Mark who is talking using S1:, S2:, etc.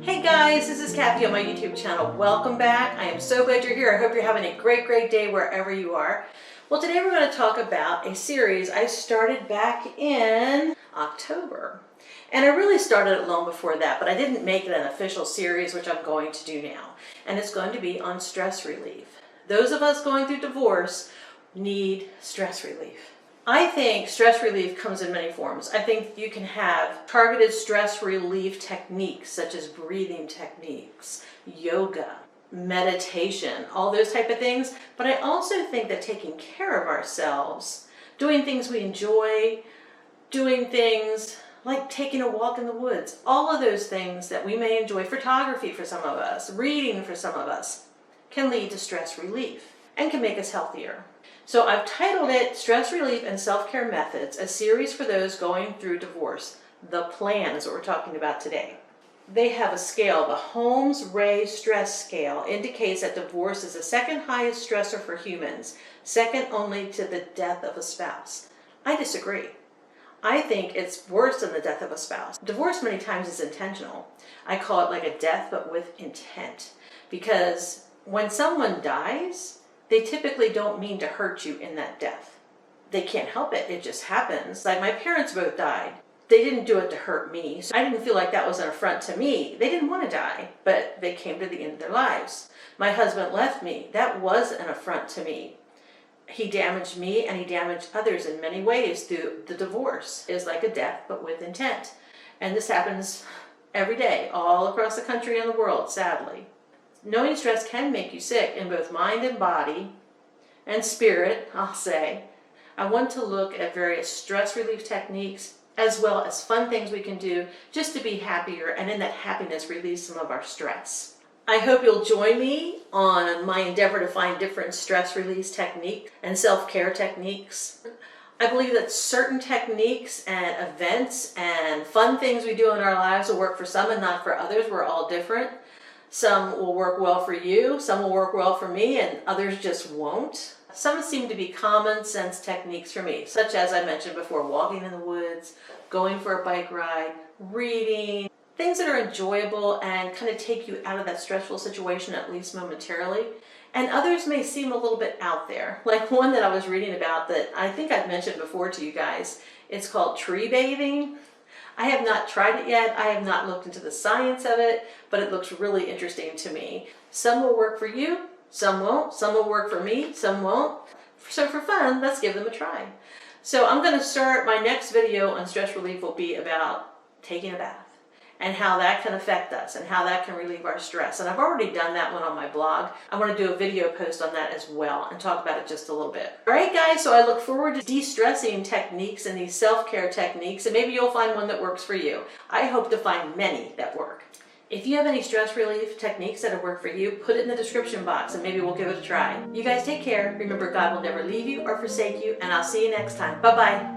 S1: Hey guys, this is Kathy on my YouTube channel. Welcome back. I am so glad you're here. I hope you're having a great day wherever you are. Well, today we're going to talk about a series I started back in October. And I really started it long before that, but I didn't make it an official series, which I'm going to do now. And it's going to be on stress relief. Those of us going through divorce need stress relief. I think stress relief comes in many forms. I think you can have targeted stress relief techniques such as breathing techniques, yoga, meditation, all those type of things. But I also think that taking care of ourselves, doing things we enjoy, doing things like taking a walk in the woods, all of those things that we may enjoy, photography for some of us, reading for some of us, can lead to stress relief and can make us healthier. So I've titled it Stress Relief and Self-Care Methods, a series for those going through divorce. The plan is what we're talking about today. They have a scale. The Holmes-Ray stress scale indicates that divorce is the second highest stressor for humans, second only to the death of a spouse. I disagree. I think it's worse than the death of a spouse. Divorce many times is intentional. I call it like a death but with intent, because when someone dies, they typically don't mean to hurt you in that death. They can't help it. It just happens. Like my parents both died. They didn't do it to hurt me. So I didn't feel like that was an affront to me. They didn't want to die, but they came to the end of their lives. My husband left me. That was an affront to me. He damaged me and he damaged others in many ways through the divorce. It's like a death, but with intent. And this happens every day, all across the country and the world, sadly. Knowing stress can make you sick in both mind and body and spirit, I'll say. I want to look at various stress relief techniques as well as fun things we can do just to be happier and in that happiness release some of our stress. I hope you'll join me on my endeavor to find different stress release techniques and self-care techniques. I believe that certain techniques and events and fun things we do in our lives will work for some and not for others. We're all different. Some will work well for you, some will work well for me, and others just won't. Some seem to be common sense techniques for me, such as I mentioned before, walking in the woods, going for a bike ride, reading, things that are enjoyable and kind of take you out of that stressful situation, at least momentarily. And others may seem a little bit out there, like one that I was reading about that I think I've mentioned before to you guys. It's called tree bathing. I have not tried it yet. I have not looked into the science of it, but it looks really interesting to me. Some will work for you, some won't. Some will work for me, some won't. So for fun, let's give them a try. So I'm going to start, my next video on stress relief will be about taking a bath and how that can affect us and how that can relieve our stress. And I've already done that one on my blog. I want to do a video post on that as well and talk about it just a little bit. All right, guys, so I look forward to de-stressing techniques and these self-care techniques, and maybe you'll find one that works for you. I hope to find many that work. If you have any stress relief techniques that have worked for you, put it in the description box and maybe we'll give it a try. You guys take care. Remember, God will never leave you or forsake you, and I'll see you next time. Bye-bye.